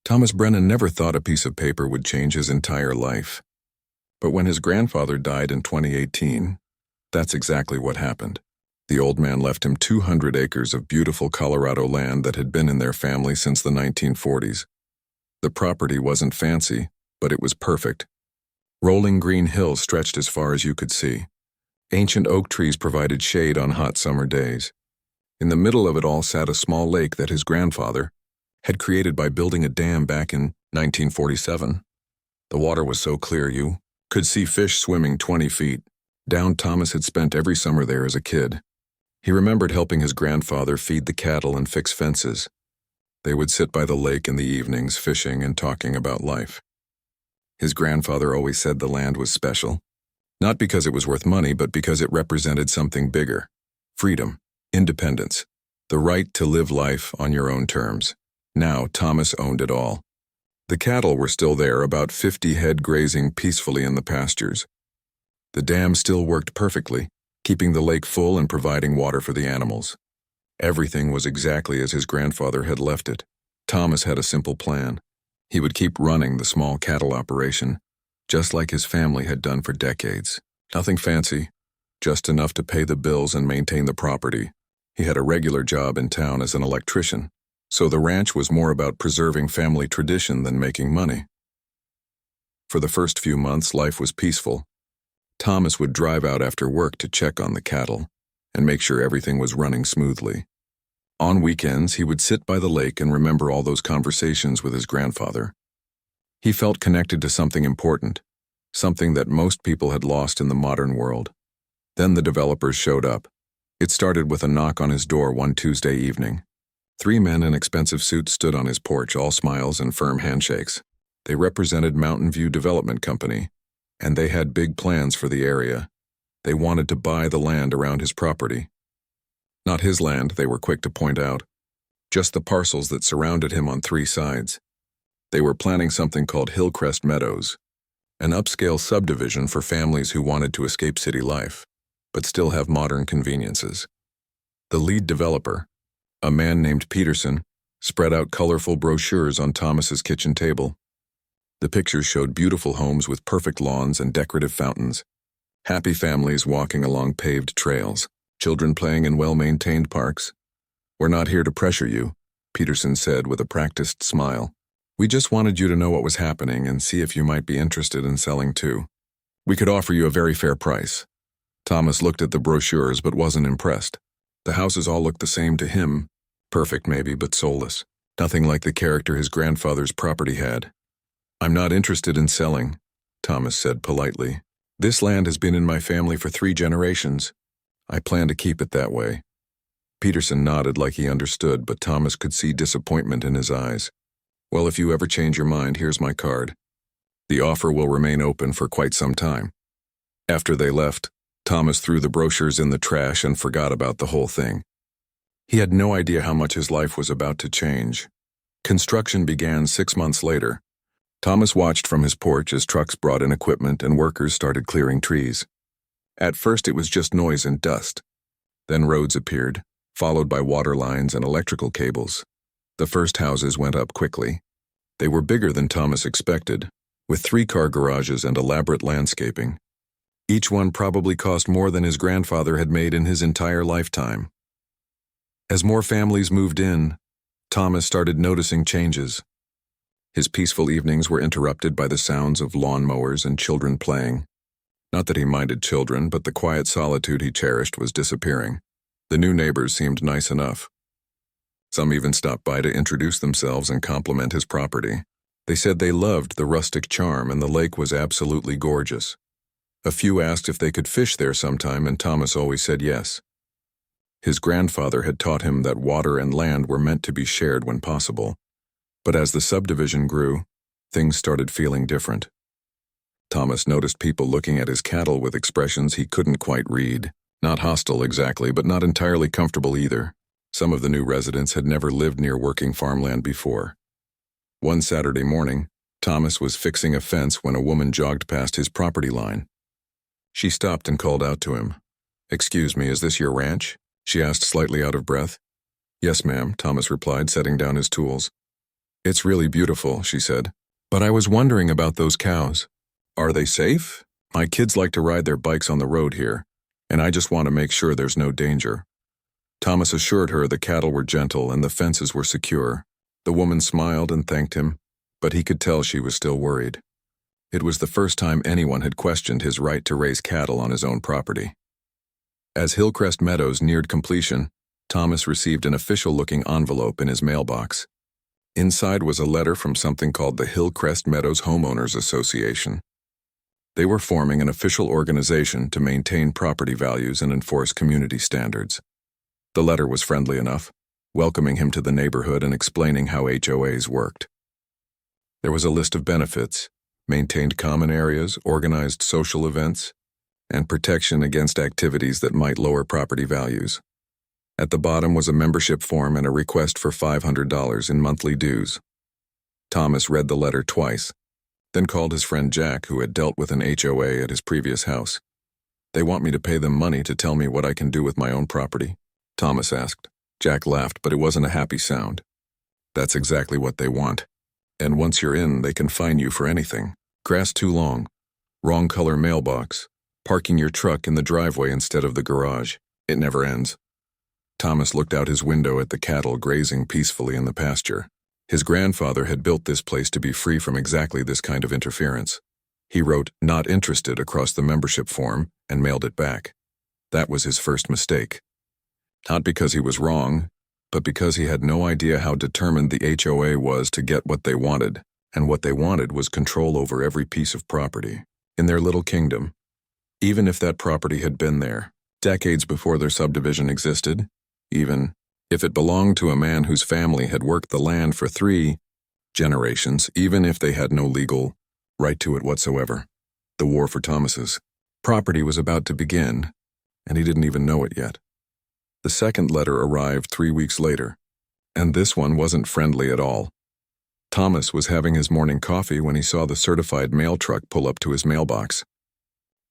Thomas Brennan never thought a piece of paper would change his entire life. But when his grandfather died in 2018, that's exactly what happened. The old man left him 200 acres of beautiful Colorado land that had been in their family since the 1940s. The property wasn't fancy, but it was perfect. Rolling green hills stretched as far as you could see. Ancient oak trees provided shade on hot summer days. In the middle of it all sat a small lake that his grandfather had created by building a dam back in 1947. The water was so clear you could see fish swimming 20 feet down. Thomas had spent every summer there as a kid. He remembered helping his grandfather feed the cattle and fix fences. They would sit by the lake in the evenings, fishing and talking about life. His grandfather always said the land was special, not because it was worth money, but because it represented something bigger: freedom, independence, the right to live life on your own terms. Now Thomas owned it all. The cattle were still there, about 50 head grazing peacefully in the pastures. The dam still worked perfectly, keeping the lake full and providing water for the animals. Everything was exactly as his grandfather had left it. Thomas had a simple plan. He would keep running the small cattle operation, just like his family had done for decades. Nothing fancy, just enough to pay the bills and maintain the property. He had a regular job in town as an electrician, so the ranch was more about preserving family tradition than making money. For the first few months, life was peaceful. Thomas would drive out after work to check on the cattle and make sure everything was running smoothly. On weekends, he would sit by the lake and remember all those conversations with his grandfather. He felt connected to something important, something that most people had lost in the modern world. Then the developers showed up. It started with a knock on his door one Tuesday evening. 3 men in expensive suits stood on his porch, all smiles and firm handshakes. They represented Mountain View Development Company, and they had big plans for the area. They wanted to buy the land around his property. Not his land, they were quick to point out, just the parcels that surrounded him on 3 sides. They were planning something called Hillcrest Meadows, an upscale subdivision for families who wanted to escape city life, but still have modern conveniences. The lead developer, a man named Peterson, spread out colorful brochures on Thomas's kitchen table. The pictures showed beautiful homes with perfect lawns and decorative fountains, happy families walking along paved trails, children playing in well-maintained parks. "We're not here to pressure you," Peterson said with a practiced smile. "We just wanted you to know what was happening and see if you might be interested in selling too. We could offer you a very fair price." Thomas looked at the brochures but wasn't impressed. The houses all looked the same to him, perfect maybe, but soulless. Nothing like the character his grandfather's property had. "I'm not interested in selling," Thomas said politely. "This land has been in my family for 3 generations. I plan to keep it that way." Peterson nodded like he understood, but Thomas could see disappointment in his eyes. "Well, if you ever change your mind, here's my card. The offer will remain open for quite some time." After they left, Thomas threw the brochures in the trash and forgot about the whole thing. He had no idea how much his life was about to change. Construction began 6 months later. Thomas watched from his porch as trucks brought in equipment and workers started clearing trees. At first it was just noise and dust. Then roads appeared, followed by water lines and electrical cables. The first houses went up quickly. They were bigger than Thomas expected, with 3-car garages and elaborate landscaping. Each one probably cost more than his grandfather had made in his entire lifetime. As more families moved in, Thomas started noticing changes. His peaceful evenings were interrupted by the sounds of lawnmowers and children playing. Not that he minded children, but the quiet solitude he cherished was disappearing. The new neighbors seemed nice enough. Some even stopped by to introduce themselves and compliment his property. They said they loved the rustic charm and the lake was absolutely gorgeous. A few asked if they could fish there sometime, and Thomas always said yes. His grandfather had taught him that water and land were meant to be shared when possible. But as the subdivision grew, things started feeling different. Thomas noticed people looking at his cattle with expressions he couldn't quite read. Not hostile exactly, but not entirely comfortable either. Some of the new residents had never lived near working farmland before. One Saturday morning, Thomas was fixing a fence when a woman jogged past his property line. She stopped and called out to him. "Excuse me, is this your ranch?" she asked, slightly out of breath. "Yes, ma'am," Thomas replied, setting down his tools. "It's really beautiful," she said. "But I was wondering about those cows. Are they safe? My kids like to ride their bikes on the road here, and I just want to make sure there's no danger." Thomas assured her the cattle were gentle and the fences were secure. The woman smiled and thanked him, but he could tell she was still worried. It was the first time anyone had questioned his right to raise cattle on his own property. As Hillcrest Meadows neared completion, Thomas received an official-looking envelope in his mailbox. Inside was a letter from something called the Hillcrest Meadows Homeowners Association. They were forming an official organization to maintain property values and enforce community standards. The letter was friendly enough, welcoming him to the neighborhood and explaining how HOAs worked. There was a list of benefits: maintained common areas, organized social events, and protection against activities that might lower property values. At the bottom was a membership form and a request for $500 in monthly dues. Thomas read the letter twice, then called his friend Jack, who had dealt with an HOA at his previous house. "They want me to pay them money to tell me what I can do with my own property?" Thomas asked. Jack laughed, but it wasn't a happy sound. "That's exactly what they want. And once you're in, they can fine you for anything. Grass too long, wrong color mailbox, parking your truck in the driveway instead of the garage. It never ends." Thomas looked out his window at the cattle grazing peacefully in the pasture. His grandfather had built this place to be free from exactly this kind of interference. He wrote "not interested" across the membership form and mailed it back. That was his first mistake. Not because he was wrong, but because he had no idea how determined the HOA was to get what they wanted, and what they wanted was control over every piece of property in their little kingdom. Even if that property had been there decades before their subdivision existed, even if it belonged to a man whose family had worked the land for 3 generations, even if they had no legal right to it whatsoever. The war for Thomas's property was about to begin, and he didn't even know it yet. The second letter arrived 3 weeks later, and this one wasn't friendly at all. Thomas was having his morning coffee when he saw the certified mail truck pull up to his mailbox.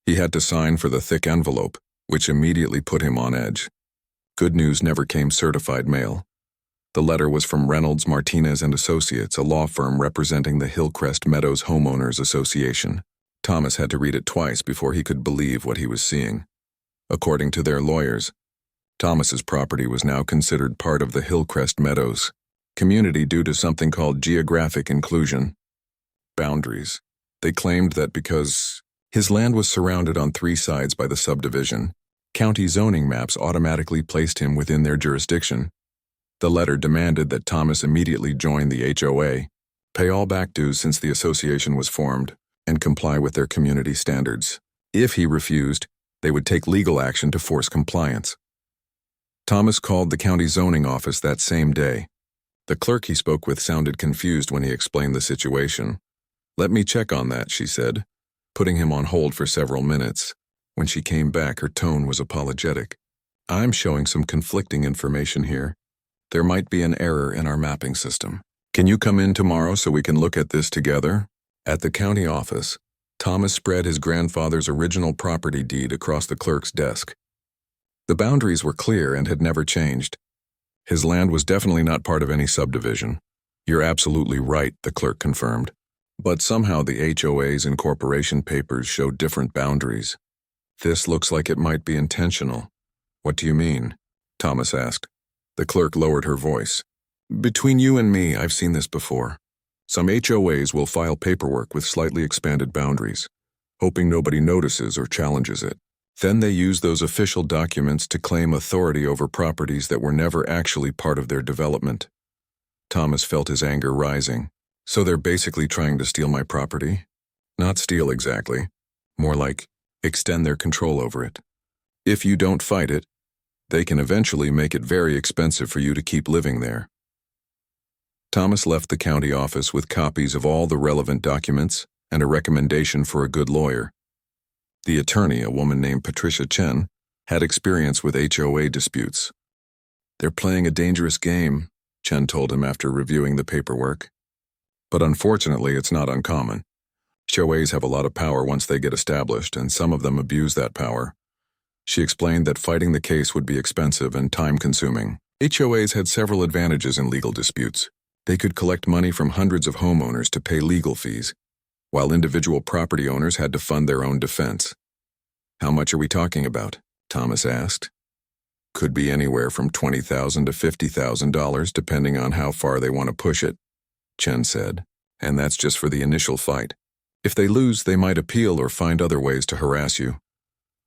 He had to sign for the thick envelope, which immediately put him on edge. Good news never came certified mail. The letter was from Reynolds, Martinez and Associates, a law firm representing the Hillcrest Meadows Homeowners Association. Thomas had to read it twice before he could believe what he was seeing. According to their lawyers, Thomas's property was now considered part of the Hillcrest Meadows community due to something called geographic inclusion. Boundaries. They claimed that because his land was surrounded on 3 sides by the subdivision, county zoning maps automatically placed him within their jurisdiction. The letter demanded that Thomas immediately join the HOA, pay all back dues since the association was formed, and comply with their community standards. If he refused, they would take legal action to force compliance. Thomas called the county zoning office that same day. The clerk he spoke with sounded confused when he explained the situation. "Let me check on that," she said, putting him on hold for several minutes. When she came back, her tone was apologetic. "I'm showing some conflicting information here. There might be an error in our mapping system. Can you come in tomorrow so we can look at this together?" At the county office, Thomas spread his grandfather's original property deed across the clerk's desk. The boundaries were clear and had never changed. His land was definitely not part of any subdivision. "You're absolutely right," the clerk confirmed. "But somehow the HOA's incorporation papers show different boundaries. This looks like it might be intentional." "What do you mean?" Thomas asked. The clerk lowered her voice. "Between you and me, I've seen this before. Some HOAs will file paperwork with slightly expanded boundaries, hoping nobody notices or challenges it. Then they use those official documents to claim authority over properties that were never actually part of their development." Thomas felt his anger rising. "So they're basically trying to steal my property?" "Not steal exactly. More like extend their control over it. If you don't fight it, they can eventually make it very expensive for you to keep living there." Thomas left the county office with copies of all the relevant documents and a recommendation for a good lawyer. The attorney, a woman named Patricia Chen, had experience with HOA disputes. "They're playing a dangerous game," Chen told him after reviewing the paperwork. "But unfortunately, it's not uncommon. HOAs have a lot of power once they get established, and some of them abuse that power." She explained that fighting the case would be expensive and time-consuming. HOAs had several advantages in legal disputes. They could collect money from hundreds of homeowners to pay legal fees, while individual property owners had to fund their own defense. "How much are we talking about?" Thomas asked. "Could be anywhere from $20,000 to $50,000 depending on how far they want to push it," Chen said. "And that's just for the initial fight. If they lose, they might appeal or find other ways to harass you."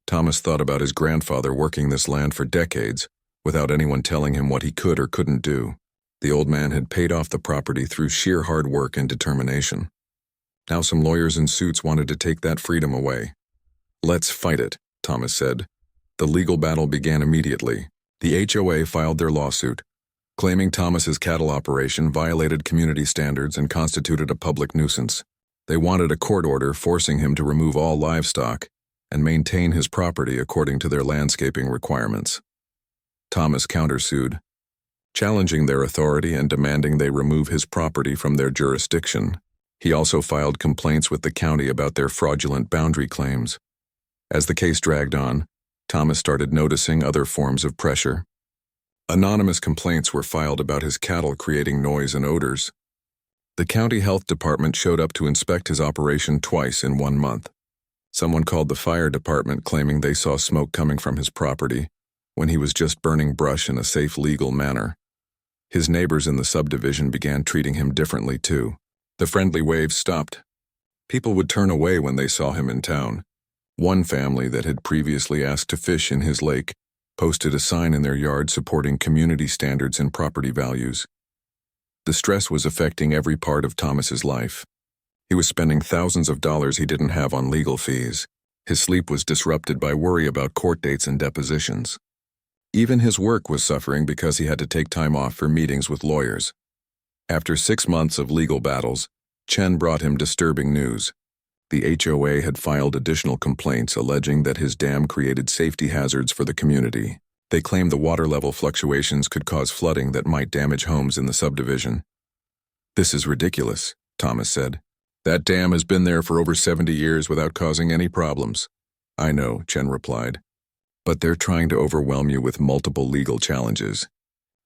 Thomas thought about his grandfather working this land for decades without anyone telling him what he could or couldn't do. The old man had paid off the property through sheer hard work and determination. Now some lawyers in suits wanted to take that freedom away. "Let's fight it," Thomas said. The legal battle began immediately. The HOA filed their lawsuit, claiming Thomas's cattle operation violated community standards and constituted a public nuisance. They wanted a court order forcing him to remove all livestock and maintain his property according to their landscaping requirements. Thomas countersued, challenging their authority and demanding they remove his property from their jurisdiction. He also filed complaints with the county about their fraudulent boundary claims. As the case dragged on, Thomas started noticing other forms of pressure. Anonymous complaints were filed about his cattle creating noise and odors. The county health department showed up to inspect his operation twice in 1 month. Someone called the fire department claiming they saw smoke coming from his property when he was just burning brush in a safe, legal manner. His neighbors in the subdivision began treating him differently too. The friendly waves stopped. People would turn away when they saw him in town. One family that had previously asked to fish in his lake posted a sign in their yard supporting community standards and property values. The stress was affecting every part of Thomas's life. He was spending thousands of dollars he didn't have on legal fees. His sleep was disrupted by worry about court dates and depositions. Even his work was suffering because he had to take time off for meetings with lawyers. After 6 months of legal battles, Chen brought him disturbing news. The HOA had filed additional complaints alleging that his dam created safety hazards for the community. They claimed the water level fluctuations could cause flooding that might damage homes in the subdivision. "This is ridiculous," Thomas said. "That dam has been there for over 70 years without causing any problems." "I know," Chen replied. "But they're trying to overwhelm you with multiple legal challenges.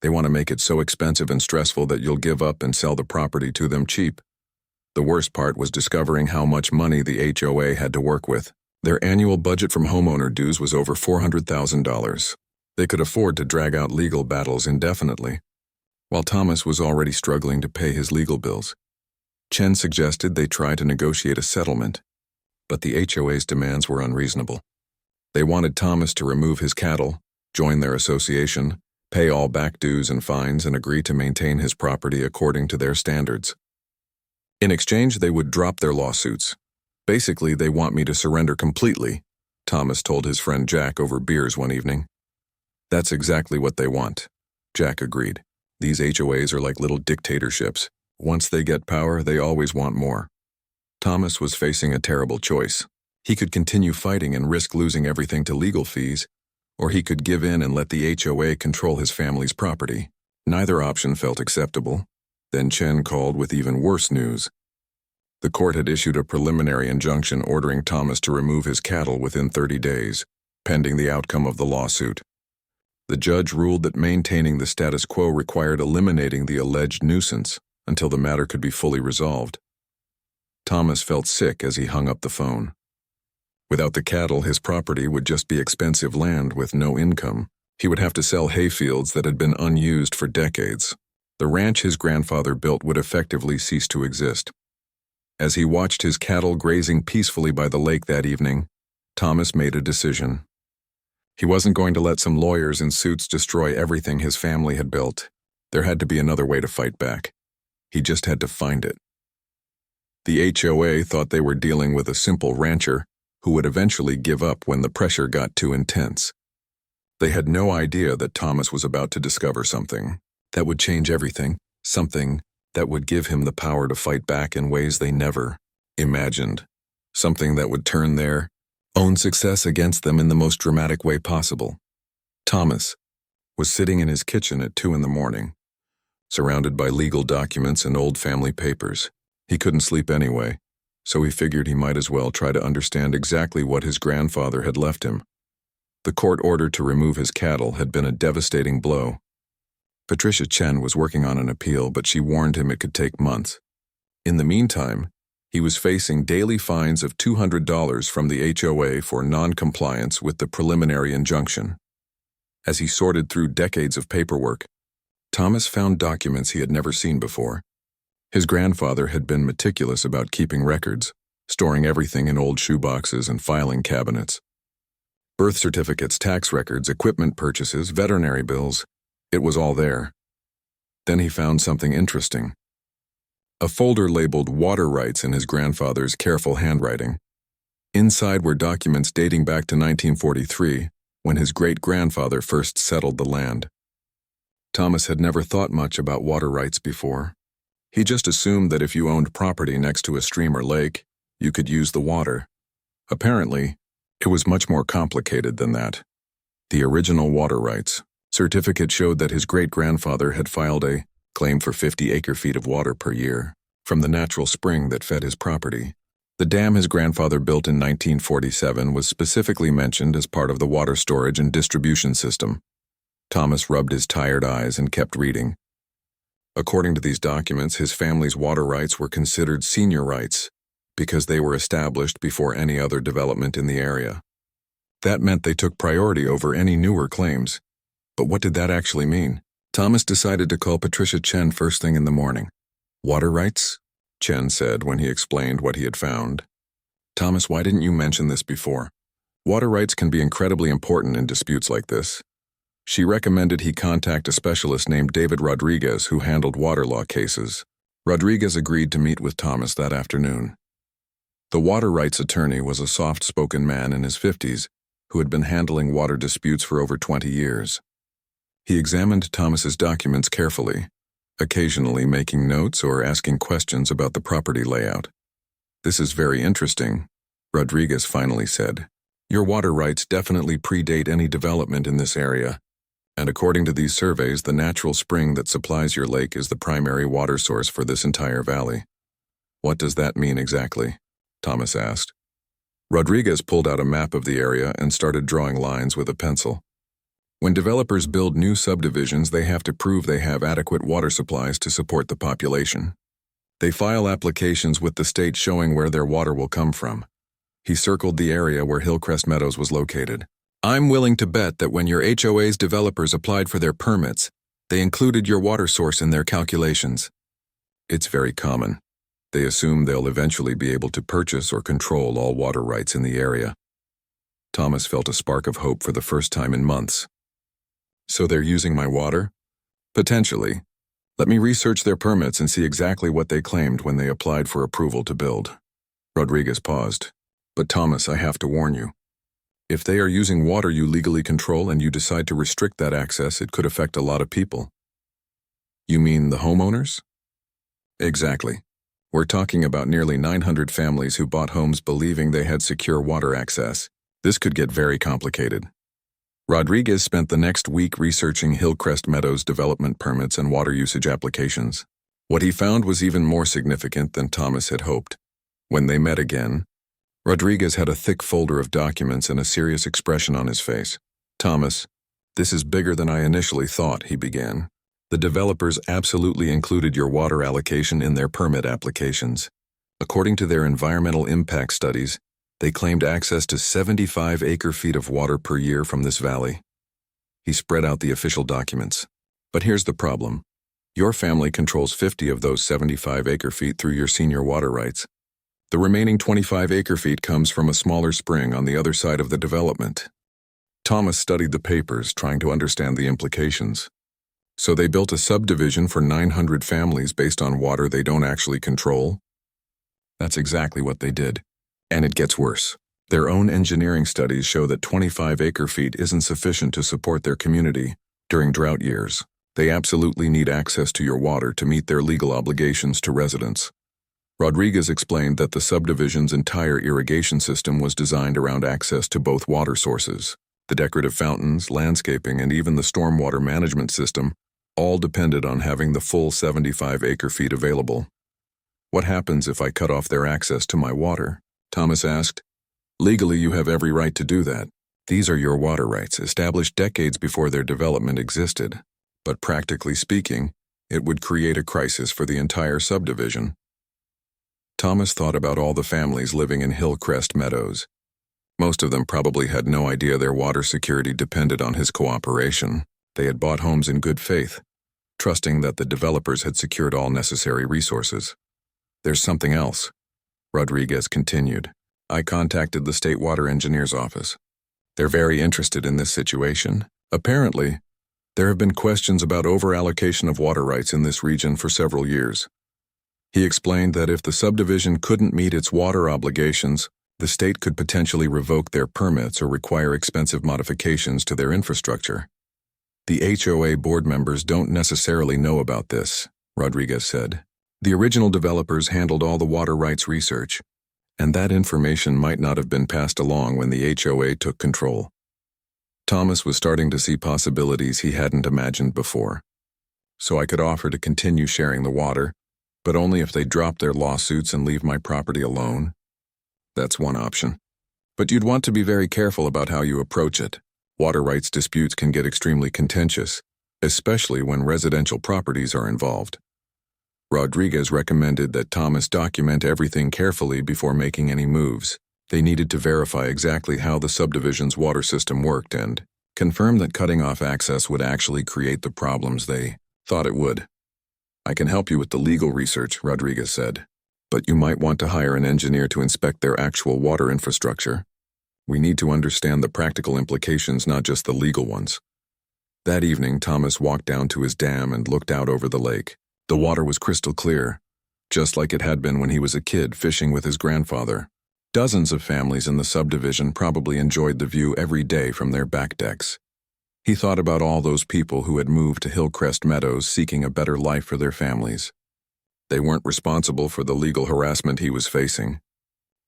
They want to make it so expensive and stressful that you'll give up and sell the property to them cheap." The worst part was discovering how much money the HOA had to work with. Their annual budget from homeowner dues was over $400,000. They could afford to drag out legal battles indefinitely. While Thomas was already struggling to pay his legal bills, Chen suggested they try to negotiate a settlement, but the HOA's demands were unreasonable. They wanted Thomas to remove his cattle, join their association, pay all back dues and fines, and agree to maintain his property according to their standards. In exchange, they would drop their lawsuits. "Basically, they want me to surrender completely," Thomas told his friend Jack over beers one evening. "That's exactly what they want," Jack agreed. "These HOAs are like little dictatorships. Once they get power, they always want more." Thomas was facing a terrible choice. He could continue fighting and risk losing everything to legal fees, or he could give in and let the HOA control his family's property. Neither option felt acceptable. Then Chen called with even worse news. The court had issued a preliminary injunction ordering Thomas to remove his cattle within 30 days, pending the outcome of the lawsuit. The judge ruled that maintaining the status quo required eliminating the alleged nuisance until the matter could be fully resolved. Thomas felt sick as he hung up the phone. Without the cattle, his property would just be expensive land with no income. He would have to sell hayfields that had been unused for decades. The ranch his grandfather built would effectively cease to exist. As he watched his cattle grazing peacefully by the lake that evening, Thomas made a decision. He wasn't going to let some lawyers in suits destroy everything his family had built. There had to be another way to fight back. He just had to find it. The HOA thought they were dealing with a simple rancher who would eventually give up when the pressure got too intense. They had no idea that Thomas was about to discover something that would change everything, something that would give him the power to fight back in ways they never imagined, something that would turn their own success against them in the most dramatic way possible. Thomas was sitting in his kitchen at 2 a.m, surrounded by legal documents and old family papers. He couldn't sleep anyway, so he figured he might as well try to understand exactly what his grandfather had left him. The court order to remove his cattle had been a devastating blow. Patricia Chen was working on an appeal, but she warned him it could take months. In the meantime, he was facing daily fines of $200 from the HOA for non-compliance with the preliminary injunction. As he sorted through decades of paperwork, Thomas found documents he had never seen before. His grandfather had been meticulous about keeping records, storing everything in old shoeboxes and filing cabinets. Birth certificates, tax records, equipment purchases, veterinary bills, it was all there. Then he found something interesting. A folder labeled water rights in his grandfather's careful handwriting. Inside were documents dating back to 1943, when his great-grandfather first settled the land. Thomas had never thought much about water rights before. He just assumed that if you owned property next to a stream or lake, you could use the water. Apparently, it was much more complicated than that. The original water rights certificate showed that his great-grandfather had filed a claim for 50 acre-feet of water per year from the natural spring that fed his property. The dam his grandfather built in 1947 was specifically mentioned as part of the water storage and distribution system. Thomas rubbed his tired eyes and kept reading. According to these documents, his family's water rights were considered senior rights because they were established before any other development in the area. That meant they took priority over any newer claims. But what did that actually mean? Thomas decided to call Patricia Chen first thing in the morning. "Water rights?" Chen said when he explained what he had found. "Thomas, why didn't you mention this before? Water rights can be incredibly important in disputes like this." She recommended he contact a specialist named David Rodriguez who handled water law cases. Rodriguez agreed to meet with Thomas that afternoon. The water rights attorney was a soft-spoken man in his 50s who had been handling water disputes for over 20 years. He examined Thomas's documents carefully, occasionally making notes or asking questions about the property layout. "This is very interesting," Rodriguez finally said. "Your water rights definitely predate any development in this area, and according to these surveys, the natural spring that supplies your lake is the primary water source for this entire valley." "What does that mean exactly?" Thomas asked. Rodriguez pulled out a map of the area and started drawing lines with a pencil. When developers build new subdivisions, they have to prove they have adequate water supplies to support the population. They file applications with the state showing where their water will come from. He circled the area where Hillcrest Meadows was located. "I'm willing to bet that when your HOA's developers applied for their permits, they included your water source in their calculations." "It's very common. They assume they'll eventually be able to purchase or control all water rights in the area." Thomas felt a spark of hope for the first time in months. "So they're using my water?" "Potentially. Let me research their permits and see exactly what they claimed when they applied for approval to build." Rodriguez paused. "But Thomas, I have to warn you. If they are using water you legally control and you decide to restrict that access, it could affect a lot of people." "You mean the homeowners?" "Exactly. We're talking about nearly 900 families who bought homes believing they had secure water access. This could get very complicated." Rodriguez spent the next week researching Hillcrest Meadows development permits and water usage applications. What he found was even more significant than Thomas had hoped. When they met again, Rodriguez had a thick folder of documents and a serious expression on his face. "Thomas, this is bigger than I initially thought," he began. "The developers absolutely included your water allocation in their permit applications. According to their environmental impact studies, they claimed access to 75 acre-feet of water per year from this valley." He spread out the official documents. "But here's the problem. Your family controls 50 of those 75 acre-feet through your senior water rights. The remaining 25 acre-feet comes from a smaller spring on the other side of the development." Thomas studied the papers, trying to understand the implications. "So they built a subdivision for 900 families based on water they don't actually control?" "That's exactly what they did. And it gets worse. Their own engineering studies show that 25 acre-feet isn't sufficient to support their community during drought years. They absolutely need access to your water to meet their legal obligations to residents." Rodriguez explained that the subdivision's entire irrigation system was designed around access to both water sources. The decorative fountains, landscaping, and even the stormwater management system all depended on having the full 75 acre-feet available. "What happens if I cut off their access to my water?" Thomas asked. "Legally, you have every right to do that. These are your water rights, established decades before their development existed. but practically speaking, it would create a crisis for the entire subdivision. Thomas thought about all the families living in Hillcrest Meadows. Most of them probably had no idea their water security depended on his cooperation. They had bought homes in good faith, trusting that the developers had secured all necessary resources. There's something else, Rodriguez continued. I contacted the state water engineer's office. They're very interested in this situation. Apparently, there have been questions about over-allocation of water rights in this region for several years. He explained that if the subdivision couldn't meet its water obligations, the state could potentially revoke their permits or require expensive modifications to their infrastructure. The HOA board members don't necessarily know about this, Rodriguez said. The original developers handled all the water rights research, and that information might not have been passed along when the HOA took control. Thomas was starting to see possibilities he hadn't imagined before. So I could offer to continue sharing the water, but only if they drop their lawsuits and leave my property alone. That's one option. But you'd want to be very careful about how you approach it. Water rights disputes can get extremely contentious, especially when residential properties are involved. Rodriguez recommended that Thomas document everything carefully before making any moves. They needed to verify exactly how the subdivision's water system worked and confirm that cutting off access would actually create the problems they thought it would. I can help you with the legal research, Rodriguez said, but you might want to hire an engineer to inspect their actual water infrastructure. We need to understand the practical implications, not just the legal ones. That evening, Thomas walked down to his dam and looked out over the lake. The water was crystal clear, just like it had been when he was a kid fishing with his grandfather. Dozens of families in the subdivision probably enjoyed the view every day from their back decks. He thought about all those people who had moved to Hillcrest Meadows seeking a better life for their families. They weren't responsible for the legal harassment he was facing.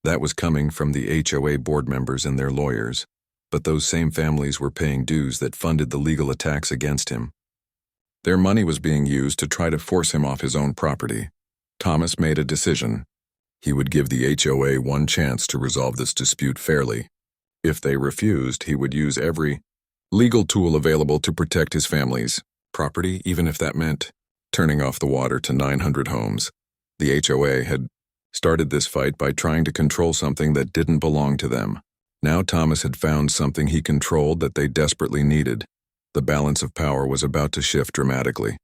That was coming from the HOA board members and their lawyers, but those same families were paying dues that funded the legal attacks against him. Their money was being used to try to force him off his own property. Thomas made a decision. He would give the HOA one chance to resolve this dispute fairly. If they refused, he would use every legal tool available to protect his family's property, even if that meant turning off the water to 900 homes. The HOA had started this fight by trying to control something that didn't belong to them. Now Thomas had found something he controlled that they desperately needed. The balance of power was about to shift dramatically.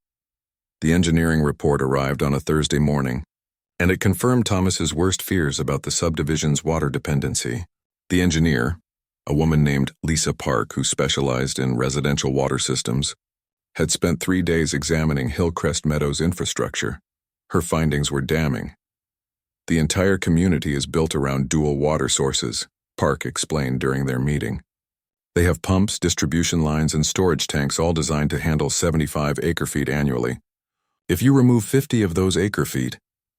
The engineering report arrived on a Thursday morning, and it confirmed Thomas's worst fears about the subdivision's water dependency. The engineer, a woman named Lisa Park who specialized in residential water systems, had spent 3 days examining Hillcrest Meadows' infrastructure. Her findings were damning. The entire community is built around dual water sources, Park explained during their meeting. They have pumps, distribution lines, and storage tanks all designed to handle 75 acre-feet annually. If you remove 50 of those acre-feet,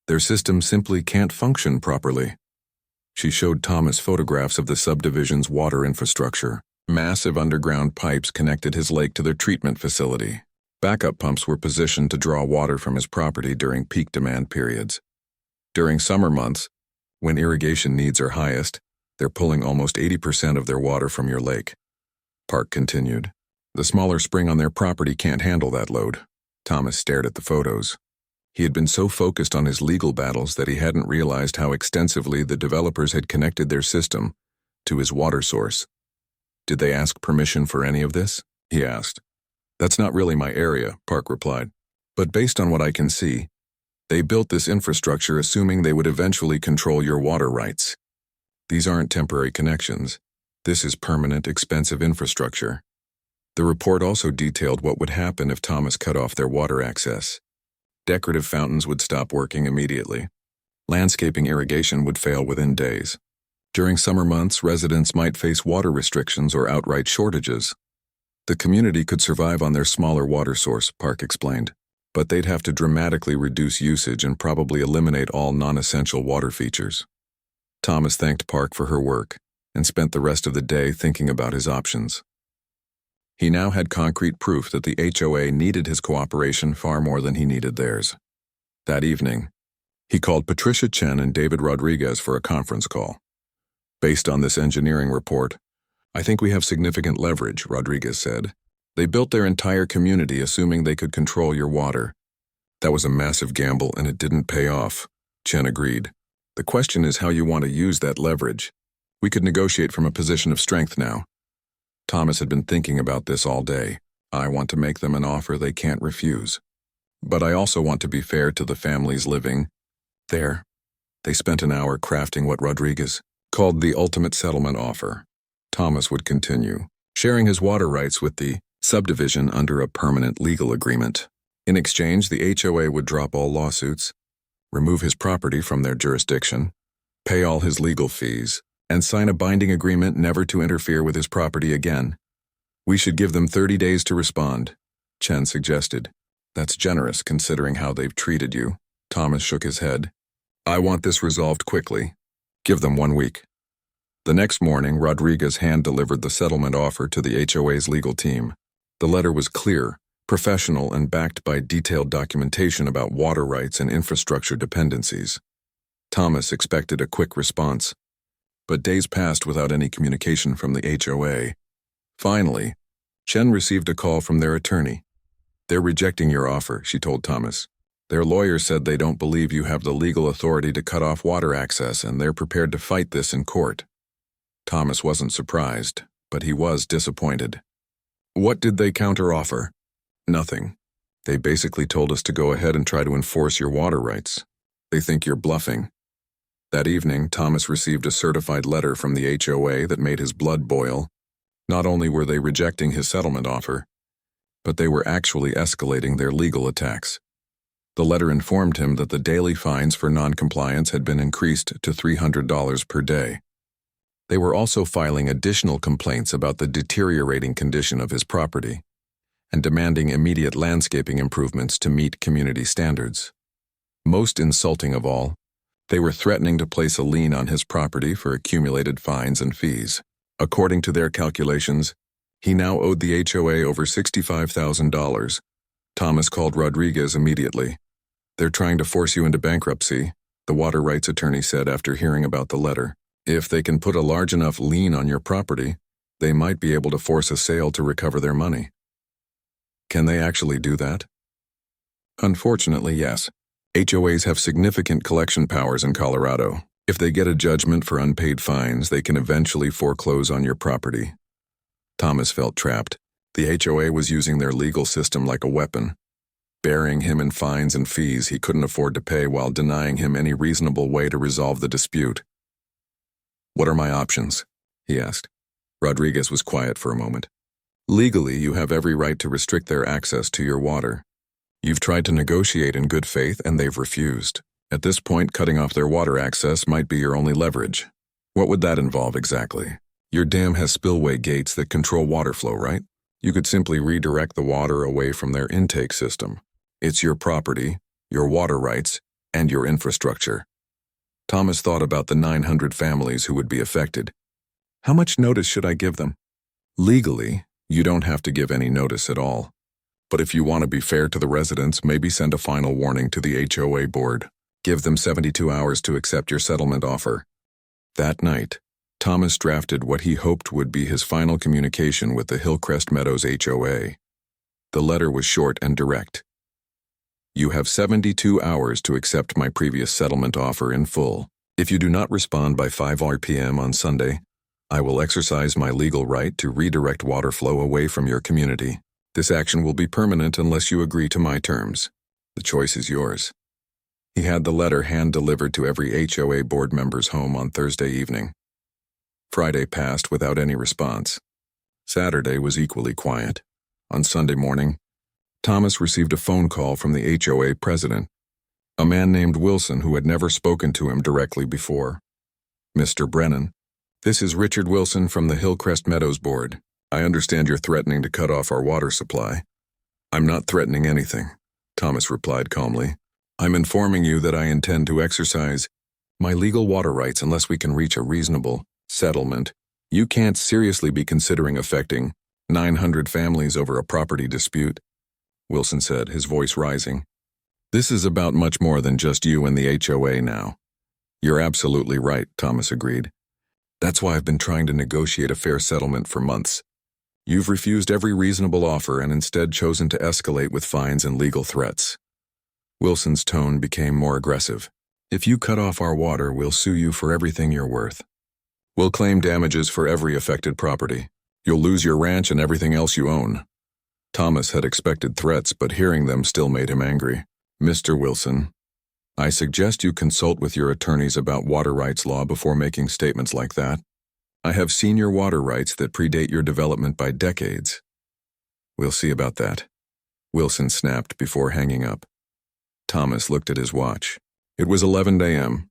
their system simply can't function properly. She showed Thomas photographs of the subdivision's water infrastructure. Massive underground pipes connected his lake to their treatment facility. Backup pumps were positioned to draw water from his property during peak demand periods. During summer months, when irrigation needs are highest, they're pulling almost 80% of their water from your lake. Park continued. The smaller spring on their property can't handle that load. Thomas stared at the photos. He had been so focused on his legal battles that he hadn't realized how extensively the developers had connected their system to his water source. Did they ask permission for any of this? He asked. That's not really my area, Park replied. But based on what I can see, they built this infrastructure assuming they would eventually control your water rights. These aren't temporary connections. This is permanent, expensive infrastructure. The report also detailed what would happen if Thomas cut off their water access. Decorative fountains would stop working immediately. Landscaping irrigation would fail within days. During summer months, residents might face water restrictions or outright shortages. The community could survive on their smaller water source, Park explained, but they'd have to dramatically reduce usage and probably eliminate all non-essential water features. Thomas thanked Park for her work and spent the rest of the day thinking about his options. He now had concrete proof that the HOA needed his cooperation far more than he needed theirs. That evening, he called Patricia Chen and David Rodriguez for a conference call. Based on this engineering report, I think we have significant leverage, Rodriguez said. They built their entire community assuming they could control your water. That was a massive gamble and it didn't pay off, Chen agreed. The question is how you want to use that leverage. We could negotiate from a position of strength now. Thomas had been thinking about this all day. I want to make them an offer they can't refuse. But I also want to be fair to the families living there. They spent an hour crafting what Rodriguez called the ultimate settlement offer. Thomas would continue, sharing his water rights with the subdivision under a permanent legal agreement. In exchange, the HOA would drop all lawsuits, remove his property from their jurisdiction, pay all his legal fees, and sign a binding agreement never to interfere with his property again. We should give them 30 days to respond, Chen suggested. That's generous considering how they've treated you. Thomas shook his head. I want this resolved quickly. Give them 1 week. The next morning, Rodriguez hand-delivered the settlement offer to the HOA's legal team. The letter was clear, professional, and backed by detailed documentation about water rights and infrastructure dependencies. Thomas expected a quick response, but days passed without any communication from the HOA. Finally, Chen received a call from their attorney. They're rejecting your offer, she told Thomas. Their lawyer said they don't believe you have the legal authority to cut off water access and they're prepared to fight this in court. Thomas wasn't surprised, but he was disappointed. What did they counteroffer? Nothing. They basically told us to go ahead and try to enforce your water rights. They think you're bluffing. That evening, Thomas received a certified letter from the HOA that made his blood boil. Not only were they rejecting his settlement offer, but they were actually escalating their legal attacks. The letter informed him that the daily fines for noncompliance had been increased to $300 per day. They were also filing additional complaints about the deteriorating condition of his property and demanding immediate landscaping improvements to meet community standards. Most insulting of all, they were threatening to place a lien on his property for accumulated fines and fees. According to their calculations, he now owed the HOA over $65,000. Thomas called Rodriguez immediately. They're trying to force you into bankruptcy, the water rights attorney said after hearing about the letter. If they can put a large enough lien on your property, they might be able to force a sale to recover their money. Can they actually do that? Unfortunately, yes. HOAs have significant collection powers in Colorado. If they get a judgment for unpaid fines, they can eventually foreclose on your property. Thomas felt trapped. The HOA was using their legal system like a weapon, burying him in fines and fees he couldn't afford to pay while denying him any reasonable way to resolve the dispute. What are my options? He asked. Rodriguez was quiet for a moment. Legally, you have every right to restrict their access to your water. You've tried to negotiate in good faith and they've refused. At this point, cutting off their water access might be your only leverage. What would that involve exactly? Your dam has spillway gates that control water flow, right? You could simply redirect the water away from their intake system. It's your property, your water rights, and your infrastructure. Thomas thought about the 900 families who would be affected. How much notice should I give them? Legally, you don't have to give any notice at all. But if you want to be fair to the residents, maybe send a final warning to the HOA board. Give them 72 hours to accept your settlement offer. That night, Thomas drafted what he hoped would be his final communication with the Hillcrest Meadows HOA. The letter was short and direct. You have 72 hours to accept my previous settlement offer in full. If you do not respond by 5 p.m. on Sunday, I will exercise my legal right to redirect water flow away from your community. This action will be permanent unless you agree to my terms. The choice is yours. He had the letter hand-delivered to every HOA board member's home on Thursday evening. Friday passed without any response. Saturday was equally quiet. On Sunday morning, Thomas received a phone call from the HOA president, a man named Wilson who had never spoken to him directly before. Mr. Brennan, this is Richard Wilson from the Hillcrest Meadows Board. I understand you're threatening to cut off our water supply. I'm not threatening anything, Thomas replied calmly. I'm informing you that I intend to exercise my legal water rights unless we can reach a reasonable settlement. You can't seriously be considering affecting 900 families over a property dispute, Wilson said, his voice rising. This is about much more than just you and the HOA now. You're absolutely right, Thomas agreed. That's why I've been trying to negotiate a fair settlement for months. You've refused every reasonable offer and instead chosen to escalate with fines and legal threats. Wilson's tone became more aggressive. If you cut off our water, we'll sue you for everything you're worth. We'll claim damages for every affected property. You'll lose your ranch and everything else you own. Thomas had expected threats, but hearing them still made him angry. Mr. Wilson, I suggest you consult with your attorneys about water rights law before making statements like that. I have seen your water rights that predate your development by decades. We'll see about that. Wilson snapped before hanging up. Thomas looked at his watch. It was 11 a.m.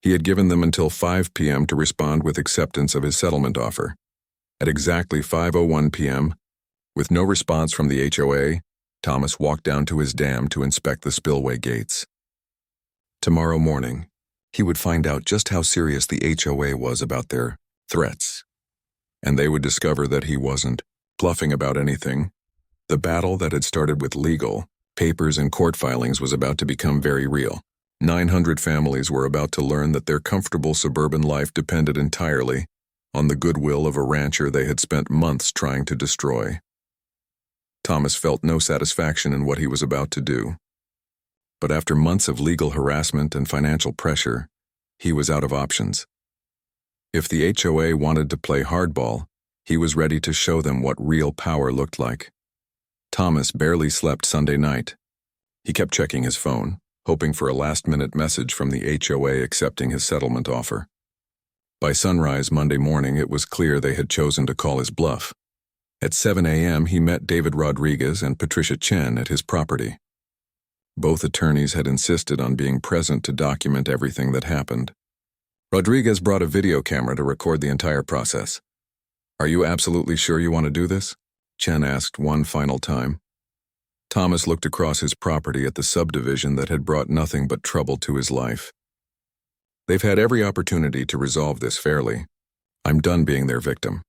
He had given them until 5 p.m. to respond with acceptance of his settlement offer. At exactly 5:01 p.m., with no response from the HOA, Thomas walked down to his dam to inspect the spillway gates. Tomorrow morning, he would find out just how serious the HOA was about their threats. And they would discover that he wasn't bluffing about anything. The battle that had started with legal papers and court filings was about to become very real. 900 families were about to learn that their comfortable suburban life depended entirely on the goodwill of a rancher they had spent months trying to destroy. Thomas felt no satisfaction in what he was about to do. But after months of legal harassment and financial pressure, he was out of options. If the HOA wanted to play hardball, he was ready to show them what real power looked like. Thomas barely slept Sunday night. He kept checking his phone, hoping for a last-minute message from the HOA accepting his settlement offer. By sunrise Monday morning, it was clear they had chosen to call his bluff. At 7 a.m., he met David Rodriguez and Patricia Chen at his property. Both attorneys had insisted on being present to document everything that happened. Rodriguez brought a video camera to record the entire process. "Are you absolutely sure you want to do this?" Chen asked one final time. Thomas looked across his property at the subdivision that had brought nothing but trouble to his life. They've had every opportunity to resolve this fairly. I'm done being their victim.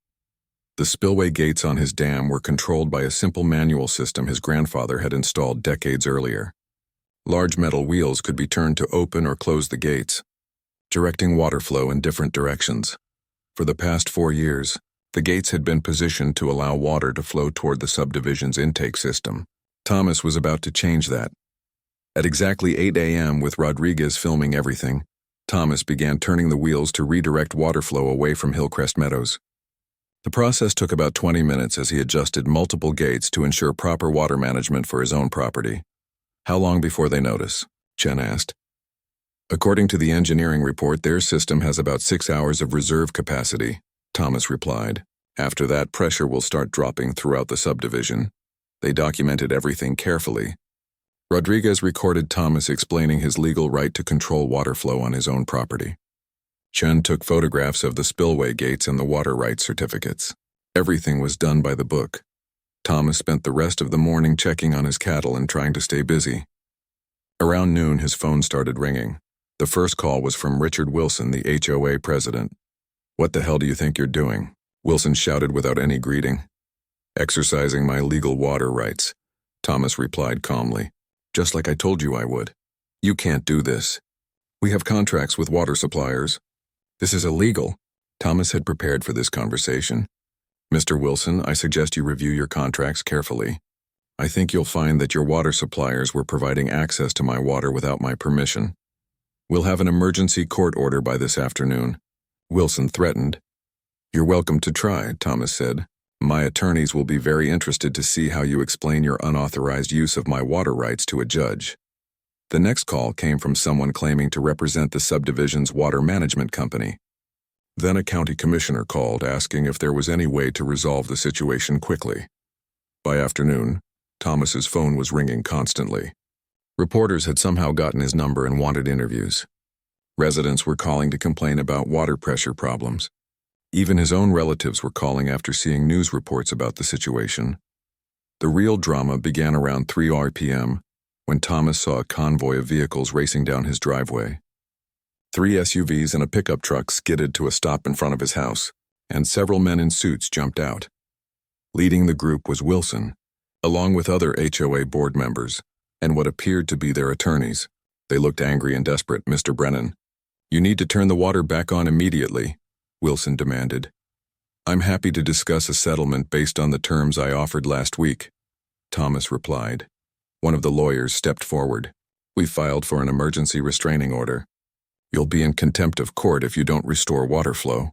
The spillway gates on his dam were controlled by a simple manual system his grandfather had installed decades earlier. Large metal wheels could be turned to open or close the gates, directing water flow in different directions. For the past 4 years, the gates had been positioned to allow water to flow toward the subdivision's intake system. Thomas was about to change that. At exactly 8 a.m., with Rodriguez filming everything, Thomas began turning the wheels to redirect water flow away from Hillcrest Meadows. The process took about 20 minutes as he adjusted multiple gates to ensure proper water management for his own property. "How long before they notice?" Chen asked. "According to the engineering report, their system has about 6 hours of reserve capacity," Thomas replied. "After that, pressure will start dropping throughout the subdivision." They documented everything carefully. Rodriguez recorded Thomas explaining his legal right to control water flow on his own property. Chen took photographs of the spillway gates and the water rights certificates. Everything was done by the book. Thomas spent the rest of the morning checking on his cattle and trying to stay busy. Around noon, his phone started ringing. The first call was from Richard Wilson, the HOA president. "What the hell do you think you're doing?" Wilson shouted without any greeting. "Exercising my legal water rights," Thomas replied calmly. "Just like I told you I would. You can't do this. We have contracts with water suppliers. This is illegal." Thomas had prepared for this conversation. "Mr. Wilson, I suggest you review your contracts carefully. I think you'll find that your water suppliers were providing access to my water without my permission. We'll have an emergency court order by this afternoon," Wilson threatened. "You're welcome to try," Thomas said. "My attorneys will be very interested to see how you explain your unauthorized use of my water rights to a judge." The next call came from someone claiming to represent the subdivision's water management company. Then a county commissioner called asking if there was any way to resolve the situation quickly. By afternoon, Thomas's phone was ringing constantly. Reporters had somehow gotten his number and wanted interviews. Residents were calling to complain about water pressure problems. Even his own relatives were calling after seeing news reports about the situation. The real drama began around 3 p.m. when Thomas saw a convoy of vehicles racing down his driveway. 3 SUVs and a pickup truck skidded to a stop in front of his house, and several men in suits jumped out. Leading the group was Wilson, along with other HOA board members, and what appeared to be their attorneys. They looked angry and desperate. "Mr. Brennan, you need to turn the water back on immediately," Wilson demanded. I'm happy to discuss a settlement based on the terms I offered last week, Thomas replied. One of the lawyers stepped forward. We filed for an emergency restraining order. You'll be in contempt of court if you don't restore water flow.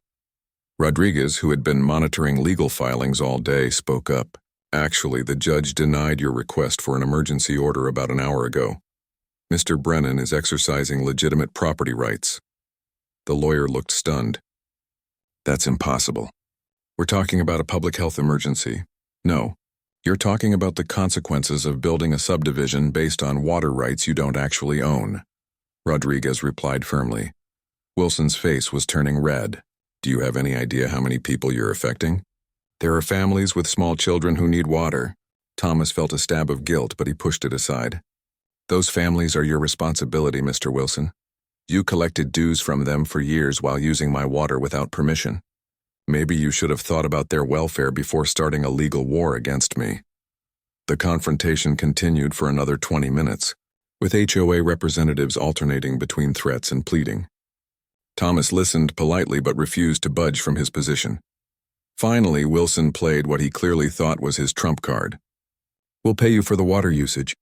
Rodriguez, who had been monitoring legal filings all day, spoke up. Actually, the judge denied your request for an emergency order about an hour ago. Mr. Brennan is exercising legitimate property rights. The lawyer looked stunned. That's impossible. We're talking about a public health emergency. No, you're talking about the consequences of building a subdivision based on water rights you don't actually own, Rodriguez replied firmly. Wilson's face was turning red. Do you have any idea how many people you're affecting? There are families with small children who need water. Thomas felt a stab of guilt, but he pushed it aside. Those families are your responsibility, Mr. Wilson. You collected dues from them for years while using my water without permission. Maybe you should have thought about their welfare before starting a legal war against me. The confrontation continued for another 20 minutes, with HOA representatives alternating between threats and pleading. Thomas listened politely but refused to budge from his position. Finally, Wilson played what he clearly thought was his trump card. We'll pay you for the water usage.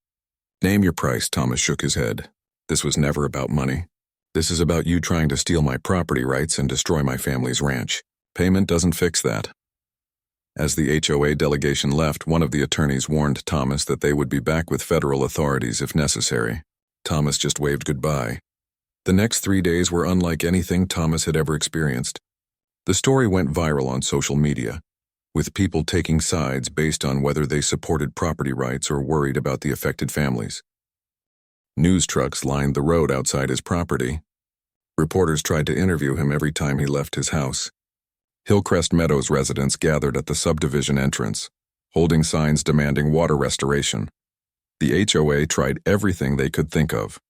Name your price, Thomas shook his head. This was never about money. This is about you trying to steal my property rights and destroy my family's ranch. Payment doesn't fix that. As the HOA delegation left, one of the attorneys warned Thomas that they would be back with federal authorities if necessary. Thomas just waved goodbye. The next 3 days were unlike anything Thomas had ever experienced. The story went viral on social media, with people taking sides based on whether they supported property rights or worried about the affected families. News trucks lined the road outside his property. Reporters tried to interview him every time he left his house. Hillcrest Meadows residents gathered at the subdivision entrance, holding signs demanding water restoration. The HOA tried everything they could think of.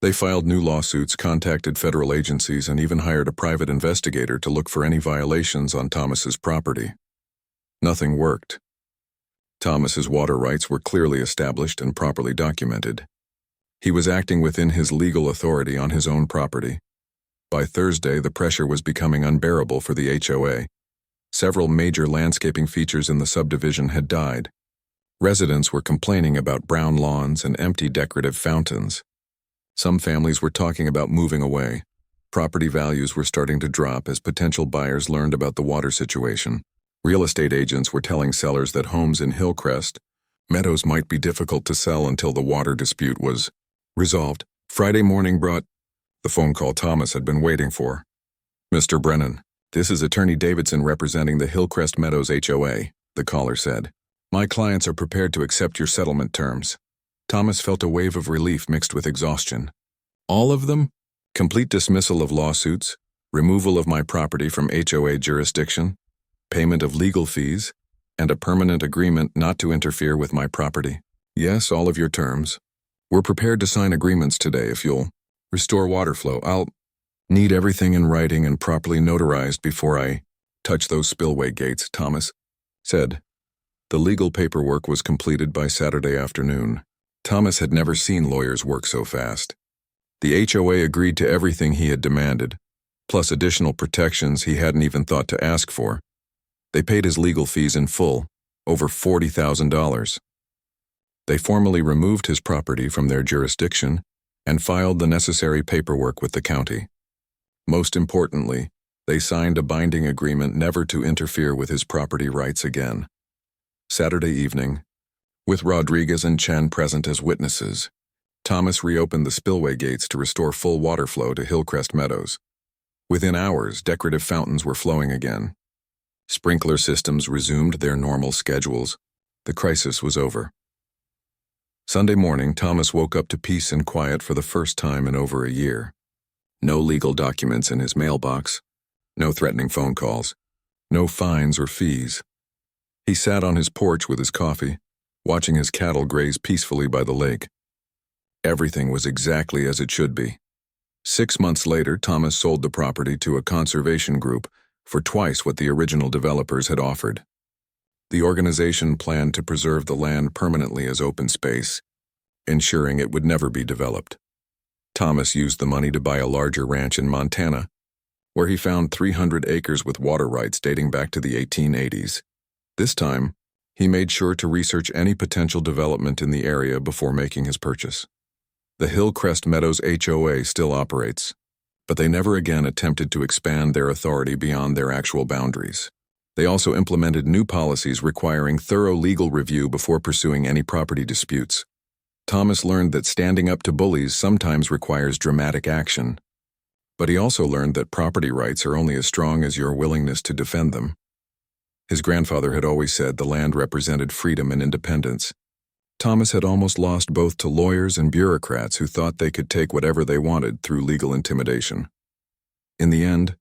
They filed new lawsuits, contacted federal agencies, and even hired a private investigator to look for any violations on Thomas's property. Nothing worked. Thomas's water rights were clearly established and properly documented. He was acting within his legal authority on his own property. By Thursday, the pressure was becoming unbearable for the HOA. Several major landscaping features in the subdivision had died. Residents were complaining about brown lawns and empty decorative fountains. Some families were talking about moving away. Property values were starting to drop as potential buyers learned about the water situation. Real estate agents were telling sellers that homes in Hillcrest Meadows might be difficult to sell until the water dispute was resolved. Friday morning brought the phone call Thomas had been waiting for. Mr. Brennan, this is Attorney Davidson representing the Hillcrest Meadows HOA, the caller said. My clients are prepared to accept your settlement terms. Thomas felt a wave of relief mixed with exhaustion. All of them? Complete dismissal of lawsuits, removal of my property from HOA jurisdiction, payment of legal fees, and a permanent agreement not to interfere with my property. Yes, all of your terms. We're prepared to sign agreements today if you'll restore water flow. I'll need everything in writing and properly notarized before I touch those spillway gates, Thomas said. The legal paperwork was completed by Saturday afternoon. Thomas had never seen lawyers work so fast. The HOA agreed to everything he had demanded, plus additional protections he hadn't even thought to ask for. They paid his legal fees in full, over $40,000. They formally removed his property from their jurisdiction and filed the necessary paperwork with the county. Most importantly, they signed a binding agreement never to interfere with his property rights again. Saturday evening, with Rodriguez and Chen present as witnesses, Thomas reopened the spillway gates to restore full water flow to Hillcrest Meadows. Within hours, decorative fountains were flowing again. Sprinkler systems resumed their normal schedules. The crisis was over. Sunday morning, Thomas woke up to peace and quiet for the first time in over a year. No legal documents in his mailbox, no threatening phone calls, no fines or fees. He sat on his porch with his coffee, watching his cattle graze peacefully by the lake. Everything was exactly as it should be. 6 months later, Thomas sold the property to a conservation group for twice what the original developers had offered. The organization planned to preserve the land permanently as open space, ensuring it would never be developed. Thomas used the money to buy a larger ranch in Montana, where he found 300 acres with water rights dating back to the 1880s. This time, he made sure to research any potential development in the area before making his purchase. The Hillcrest Meadows HOA still operates, but they never again attempted to expand their authority beyond their actual boundaries. They also implemented new policies requiring thorough legal review before pursuing any property disputes. Thomas learned that standing up to bullies sometimes requires dramatic action, but he also learned that property rights are only as strong as your willingness to defend them. His grandfather had always said the land represented freedom and independence. Thomas had almost lost both to lawyers and bureaucrats who thought they could take whatever they wanted through legal intimidation. In the end,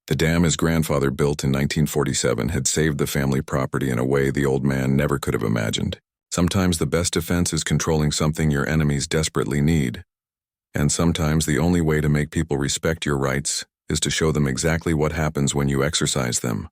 the dam his grandfather built in 1947 had saved the family property in a way the old man never could have imagined. Sometimes the best defense is controlling something your enemies desperately need. And sometimes the only way to make people respect your rights is to show them exactly what happens when you exercise them.